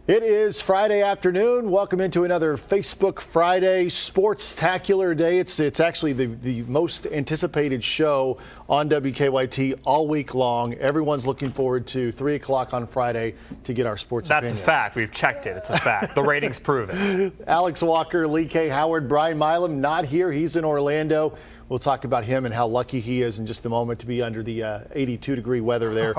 It is Friday afternoon. Welcome into another Facebook Friday Sports-tacular day. It's actually the most anticipated show on WKYT all week long. Everyone's looking forward to 3 o'clock on Friday to get our sports opinions. That's a fact. We've checked it. It's a fact. The ratings prove it. Alex Walker, Lee K. Howard, Brian Milam not here. He's in Orlando. We'll talk about him and how lucky he is in just a moment to be under the 82-degree weather there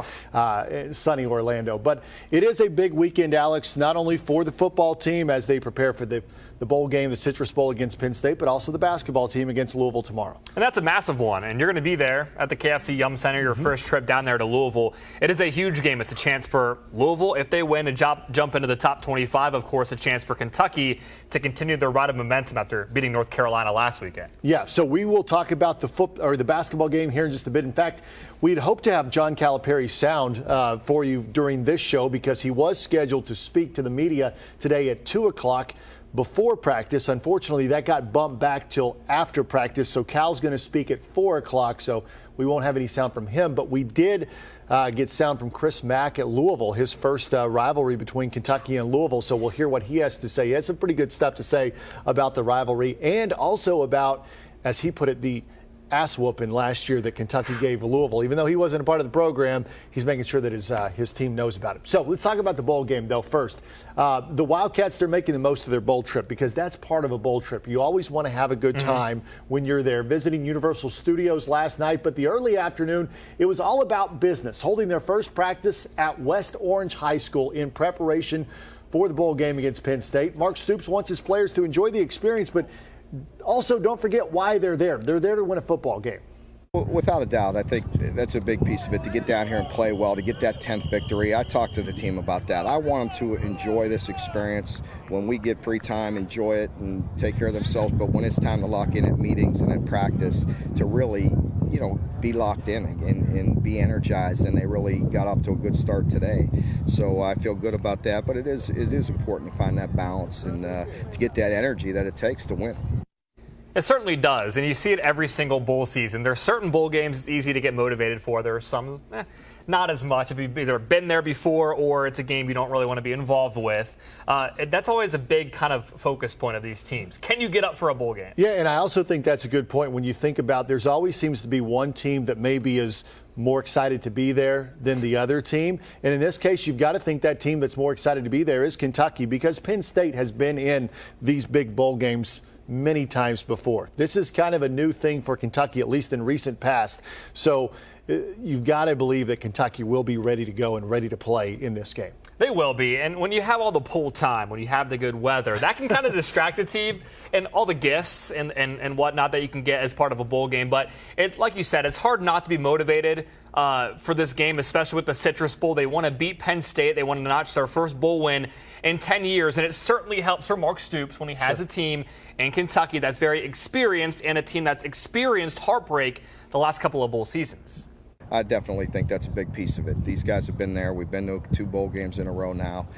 in sunny Orlando. But it is a big weekend, Alex, not only for the football team as they prepare for the bowl game, the Citrus Bowl against Penn State, but also the basketball team against Louisville tomorrow. And that's a massive one. And you're going to be there at the KFC Yum Center, your first trip down there to Louisville. It is a huge game. It's a chance for Louisville, if they win, to jump into the top 25. Of course, a chance for Kentucky to continue their ride of momentum after beating North Carolina last weekend. Yeah, so we will talk about the basketball game here in just a bit. In fact, we'd hope to have John Calipari's sound for you during this show because he was scheduled to speak to the media today at 2 o'clock before practice. Unfortunately, that got bumped back till after practice, so Cal's going to speak at 4 o'clock, so we won't have any sound from him. But we did get sound from Chris Mack at Louisville, his first rivalry between Kentucky and Louisville, so we'll hear what he has to say. He has some pretty good stuff to say about the rivalry and also about, as he put it, the ass whooping last year that Kentucky gave Louisville. Even though he wasn't a part of the program, he's making sure that his team knows about it. So let's talk about the bowl game, though, first. The Wildcats, they're making the most of their bowl trip because that's part of a bowl trip. You always want to have a good time when you're there. Visiting Universal Studios last night, but the early afternoon, it was all about business, holding their first practice at West Orange High School in preparation for the bowl game against Penn State. Mark Stoops wants his players to enjoy the experience, but also, don't forget why they're there. They're there to win a football game. Without a doubt, I think that's a big piece of it, to get down here and play well, to get that 10th victory. I talked to the team about that. I want them to enjoy this experience. When we get free time, enjoy it and take care of themselves. But when it's time to lock in at meetings and at practice, to really, be locked in and be energized. And they really got off to a good start today. So I feel good about that. But it is important to find that balance and to get that energy that it takes to win. It certainly does, and you see it every single bowl season. There are certain bowl games it's easy to get motivated for. There are some not as much if you've either been there before or it's a game you don't really want to be involved with. That's always a big kind of focus point of these teams. Can you get up for a bowl game? Yeah, and I also think that's a good point when you think about there's always seems to be one team that maybe is more excited to be there than the other team. And in this case, you've got to think that team that's more excited to be there is Kentucky because Penn State has been in these big bowl games many times before. This is kind of a new thing for Kentucky, at least in recent past. So you've got to believe that Kentucky will be ready to go and ready to play in this game. They will be. And when you have all the pool time, when you have the good weather, that can kind of distract a team and all the gifts and whatnot that you can get as part of a bowl game. But it's like you said, it's hard not to be motivated for this game, especially with the Citrus Bowl. They want to beat Penn State. They want to notch their first bowl win in 10 years. And it certainly helps for Mark Stoops when he has a team in Kentucky that's very experienced and a team that's experienced heartbreak the last couple of bowl seasons. I definitely think that's a big piece of it. These guys have been there. We've been to 2 bowl games in a row now.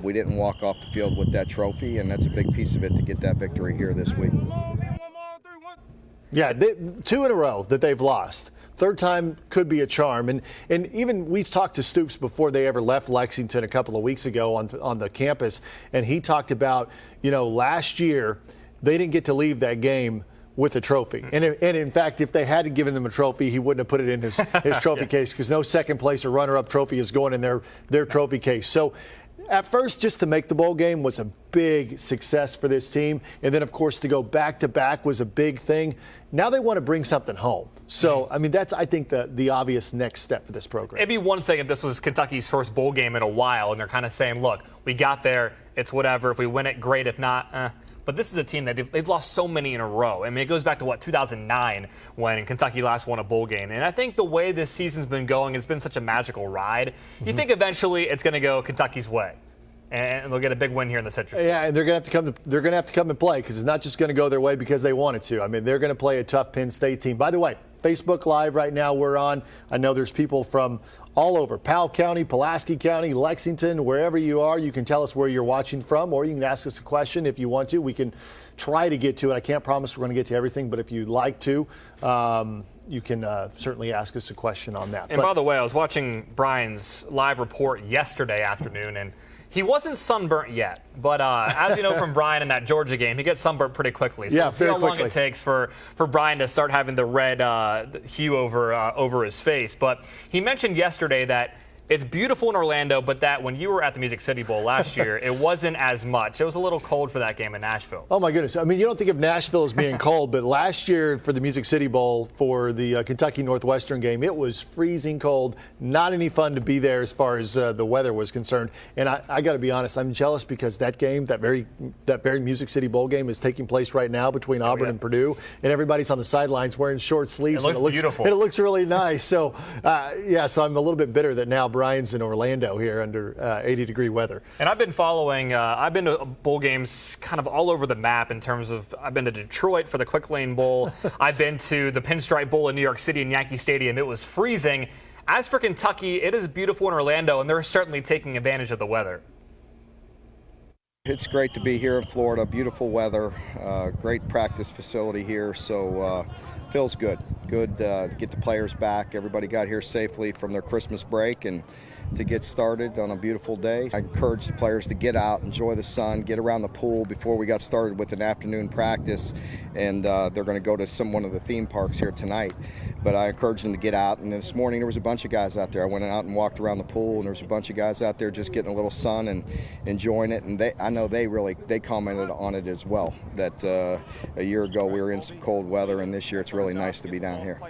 We didn't walk off the field with that trophy, and that's a big piece of it to get that victory here this week. Yeah, 2 in a row that they've lost. Third time could be a charm. And even we talked to Stoops before they ever left Lexington a couple of weeks ago on the campus, and he talked about, last year they didn't get to leave that game with a trophy. And in fact, if they had given them a trophy, he wouldn't have put it in his trophy case because no second place or runner-up trophy is going in their trophy case. So at first, just to make the bowl game was a big success for this team. And then, of course, to go back-to-back was a big thing. Now they want to bring something home. So, I mean, that's, I think, the obvious next step for this program. It'd be one thing if this was Kentucky's first bowl game in a while, and they're kind of saying, look, we got there. It's whatever. If we win it, great. If not, But this is a team that they've lost so many in a row. I mean, it goes back to, 2009 when Kentucky last won a bowl game. And I think the way this season's been going, it's been such a magical ride. You think eventually it's going to go Kentucky's way, and they'll get a big win here in the Citrus Bowl. Yeah, and they're going to have to come and play because it's not just going to go their way because they wanted to. I mean, they're going to play a tough Penn State team. By the way, Facebook Live right now we're on. I know there's people from all over Powell County, Pulaski County, Lexington, wherever you are. You can tell us where you're watching from, or you can ask us a question if you want to. We can try to get to it. I can't promise we're going to get to everything, but if you'd like to, you can certainly ask us a question on that. And by the way, I was watching Brian's live report yesterday afternoon, and He wasn't sunburnt yet, but as you know from Brian in that Georgia game, he gets sunburnt pretty quickly. So Yeah, we'll see very how long quickly. it takes for Brian to start having the red hue over his face. But he mentioned yesterday that it's beautiful in Orlando, but that when you were at the Music City Bowl last year, it wasn't as much. It was a little cold for that game in Nashville. Oh, my goodness. I mean, you don't think of Nashville as being cold, but last year for the Music City Bowl, for the Kentucky Northwestern game, it was freezing cold. Not any fun to be there as far as the weather was concerned. And I got to be honest, I'm jealous because that game, that very Music City Bowl game is taking place right now between Auburn and Purdue, and everybody's on the sidelines wearing short sleeves. It looks beautiful. And it looks really nice. So, so I'm a little bit bitter that now Brian's in Orlando here under 80-degree weather. And I've been following, I've been to bowl games kind of all over the map in terms of, I've been to Detroit for the Quick Lane Bowl. I've been to the Pinstripe Bowl in New York City in Yankee Stadium. It was freezing. As for Kentucky, it is beautiful in Orlando, and they're certainly taking advantage of the weather. It's great to be here in Florida. Beautiful weather, great practice facility here. So feels good. Good to get the players back. Everybody got here safely from their Christmas break and to get started on a beautiful day. I encourage the players to get out, enjoy the sun, get around the pool before we got started with an afternoon practice, and they're going to go to one of the theme parks here tonight. But I encourage them to get out, and this morning there was a bunch of guys out there. I went out and walked around the pool, and there was a bunch of guys out there just getting a little sun and enjoying it, and I know they commented on it as well, that a year ago we were in some cold weather, and this year it's really nice to be down here.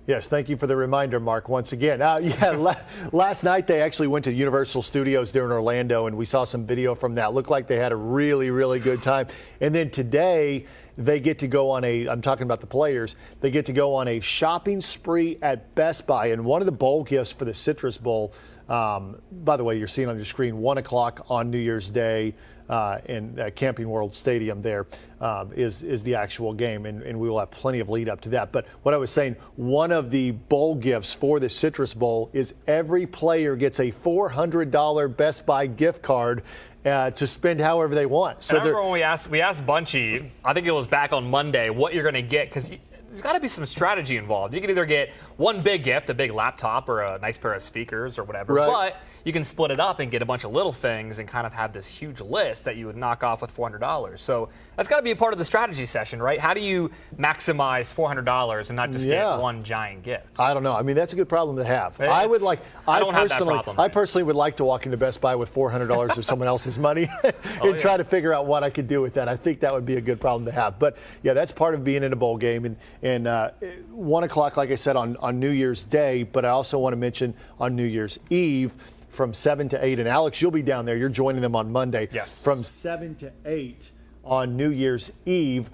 Yes, thank you for the reminder, Mark, once again. Last night they actually went to Universal Studios there in Orlando, and we saw some video from that. Looked like they had a really, really good time. And then today they get to go on I'm talking about the players, they get to go on a shopping spree at Best Buy. And one of the bowl gifts for the Citrus Bowl, by the way, you're seeing on your screen, 1 o'clock on New Year's Day in Camping World Stadium there is the actual game, and we will have plenty of lead up to that. But what I was saying, one of the bowl gifts for the Citrus Bowl is every player gets a $400 Best Buy gift card to spend however they want. So I remember when we asked Bunchy, I think it was back on Monday, what you're going to get, because there's got to be some strategy involved. You can either get one big gift, a big laptop or a nice pair of speakers or whatever, right, but you can split it up and get a bunch of little things and kind of have this huge list that you would knock off with $400. So that's got to be a part of the strategy session, right? How do you maximize $400 and not just get one giant gift? I don't know. I mean, that's a good problem to have. I personally would like to walk into Best Buy with $400 of someone else's money and try to figure out what I could do with that. I think that would be a good problem to have. But yeah, that's part of being in a bowl game. And 1 o'clock, like I said, on New Year's Day, but I also want to mention on New Year's Eve from 7 to 8. And Alex, you'll be down there. You're joining them on Monday. Yes. From 7 to 8 on New Year's Eve,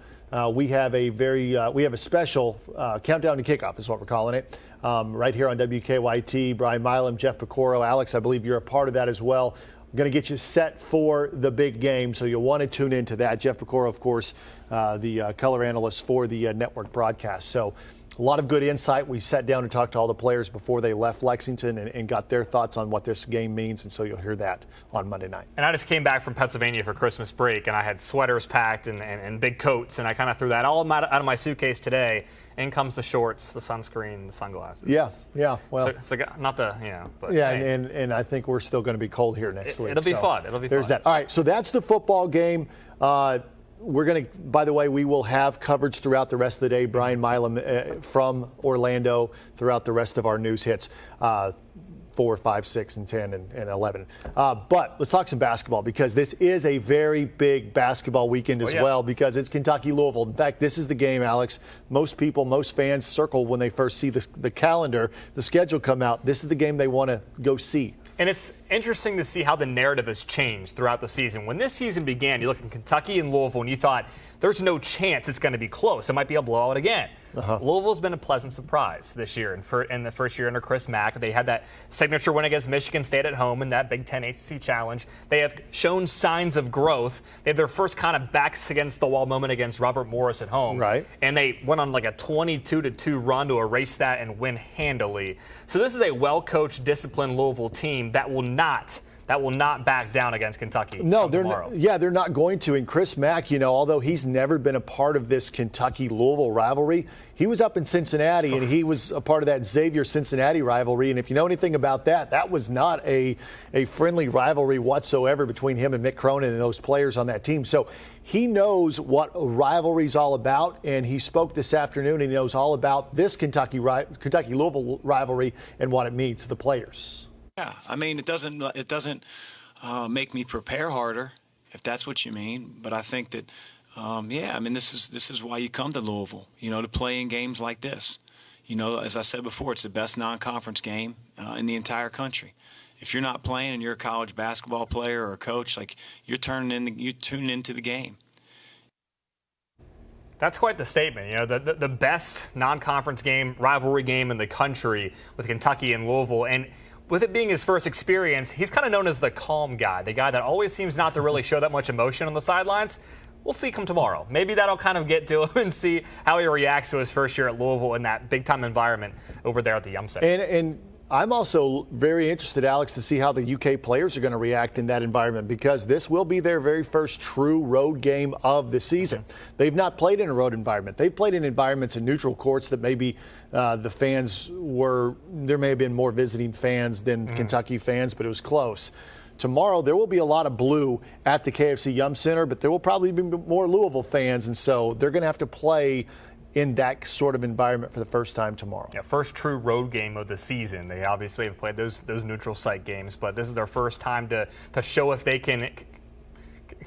we have a special countdown to kickoff is what we're calling it. Right here on WKYT. Brian Milam, Jeff Pecoro, Alex, I believe you're a part of that as well. I'm going to get you set for the big game, so you'll want to tune into that. Jeff Pecoro, of course, the color analyst for the network broadcast. So a lot of good insight. We sat down and talked to all the players before they left Lexington and got their thoughts on what this game means, and so you'll hear that on Monday night. And I just came back from Pennsylvania for Christmas break, and I had sweaters packed and big coats, and I kind of threw that all out of my suitcase today. In comes the shorts, the sunscreen, the sunglasses. Yeah. Well, so not the, but yeah, hey. and I think we're still going to be cold here next week. It'll be fun. It'll be there's fun. That. All right, so that's the football game. We're going to, by the way, we will have coverage throughout the rest of the day. Brian Milam from Orlando throughout the rest of our news hits. 4, 5, 6, and 10, and 11. But let's talk some basketball, because this is a very big basketball weekend as well, because it's Kentucky-Louisville. In fact, this is the game, Alex, most fans circle when they first see the calendar, the schedule come out. This is the game they want to go see. And it's interesting to see how the narrative has changed throughout the season. When this season began, you look at Kentucky and Louisville, and you thought, there's no chance it's going to be close. It might be a blowout again. Louisville's been a pleasant surprise this year. In the first year under Chris Mack, they had that signature win against Michigan State at home in that Big Ten ACC Challenge. They have shown signs of growth. They had their first kind of backs against the wall moment against Robert Morris at home. Right. And they went on like a 22-2 run to erase that and win handily. So this is a well-coached, disciplined Louisville team that will not that will not back down against Kentucky. No, tomorrow. they're not going to. And Chris Mack, although he's never been a part of this Kentucky-Louisville rivalry, he was up in Cincinnati, and he was a part of that Xavier-Cincinnati rivalry. And if you know anything about that, that was not a friendly rivalry whatsoever between him and Mick Cronin and those players on that team. So he knows what a rivalry's all about, and he spoke this afternoon, and he knows all about this Kentucky-Louisville rivalry and what it means to the players. Yeah, I mean, it doesn't make me prepare harder, if that's what you mean. But I think that, this is why you come to Louisville, to play in games like this. As I said before, it's the best non-conference game in the entire country. If you're not playing and you're a college basketball player or a coach, you're tuning into the game. That's quite the statement. The best non-conference game, rivalry game in the country with Kentucky and Louisville. And with it being his first experience, he's kind of known as the calm guy, the guy that always seems not to really show that much emotion on the sidelines. We'll see come tomorrow. Maybe that'll kind of get to him and see how he reacts to his first year at Louisville in that big-time environment over there at the Yum Center. And I'm also very interested, Alex, to see how the UK players are going to react in that environment, because this will be their very first true road game of the season. They've not played in a road environment. They've played in environments in neutral courts that maybe the fans there may have been more visiting fans than Kentucky fans, but it was close. Tomorrow, there will be a lot of blue at the KFC Yum Center, but there will probably be more Louisville fans, and so they're going to have to play in that sort of environment for the first time tomorrow. Yeah, first true road game of the season. They obviously have played those neutral site games, but this is their first time to show if they can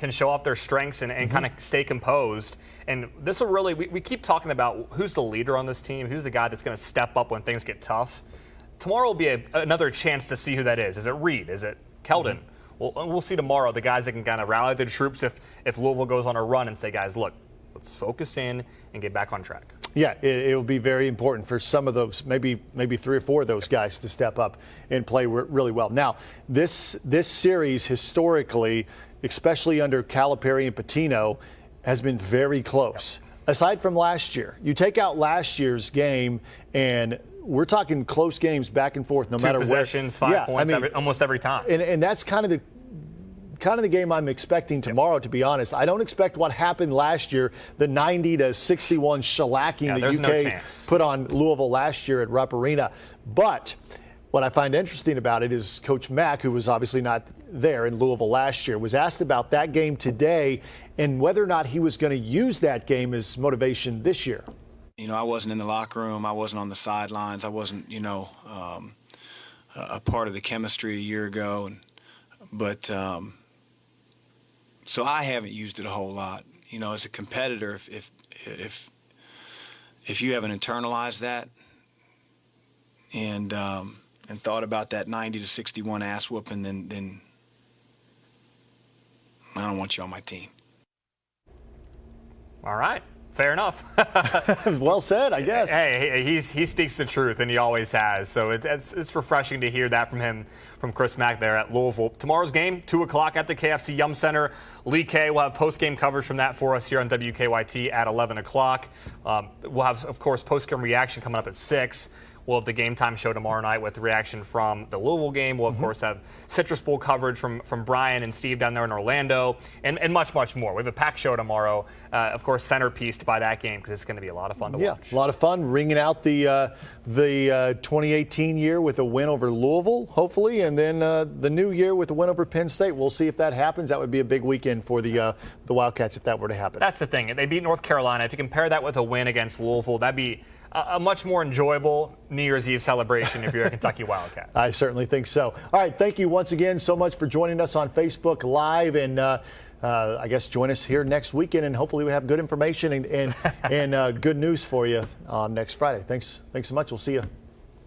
show off their strengths and kind of stay composed. And this will really, we keep talking about who's the leader on this team, who's the guy that's going to step up when things get tough. Tomorrow will be another chance to see who that is. Is it Reed? Is it Keldon? We'll see tomorrow the guys that can kind of rally the troops if Louisville goes on a run and say, guys, look, let's focus in and get back on track. Yeah, it will be very important for some of those, maybe 3 or 4 of those guys to step up and play really well. Now, this series historically, especially under Calipari and Pitino, has been very close. Aside from last year, you take out last year's game, and we're talking close games back and forth, no matter where. 2 possessions, 5 points, almost every time. And that's kind of the game I'm expecting tomorrow, to be honest. I don't expect what happened last year, the 90-61 shellacking the UK put on Louisville last year at Rupp Arena. But what I find interesting about it is Coach Mack, who was obviously not there in Louisville last year, was asked about that game today and whether or not he was going to use that game as motivation this year. I wasn't in the locker room. I wasn't on the sidelines. I wasn't, a part of the chemistry a year ago. So I haven't used it a whole lot. As a competitor, if you haven't internalized that and thought about that 90-61 ass whooping, then I don't want you on my team. All right. Fair enough. Well said, I guess. Hey, he speaks the truth, and he always has. So it's refreshing to hear that from him, from Chris Mack there at Louisville. Tomorrow's game, 2 o'clock at the KFC Yum Center. Lee K will have post-game coverage from that for us here on WKYT at 11 o'clock. We'll have, of course, post-game reaction coming up at 6. We'll have the Game Time show tomorrow night with reaction from the Louisville game. We'll, of course, have Citrus Bowl coverage from Brian and Steve down there in Orlando, and much, much more. We have a packed show tomorrow, of course, centerpieced by that game, because it's going to be a lot of fun to watch. Yeah, a lot of fun, ringing out the 2018 year with a win over Louisville, hopefully, and then the new year with a win over Penn State. We'll see if that happens. That would be a big weekend for the Wildcats if that were to happen. That's the thing. They beat North Carolina. If you compare that with a win against Louisville, that'd be a much more enjoyable New Year's Eve celebration if you're a Kentucky Wildcat. I certainly think so. All right, thank you once again so much for joining us on Facebook Live, and I guess join us here next weekend, and hopefully we have good information and good news for you on next Friday. Thanks so much. We'll see you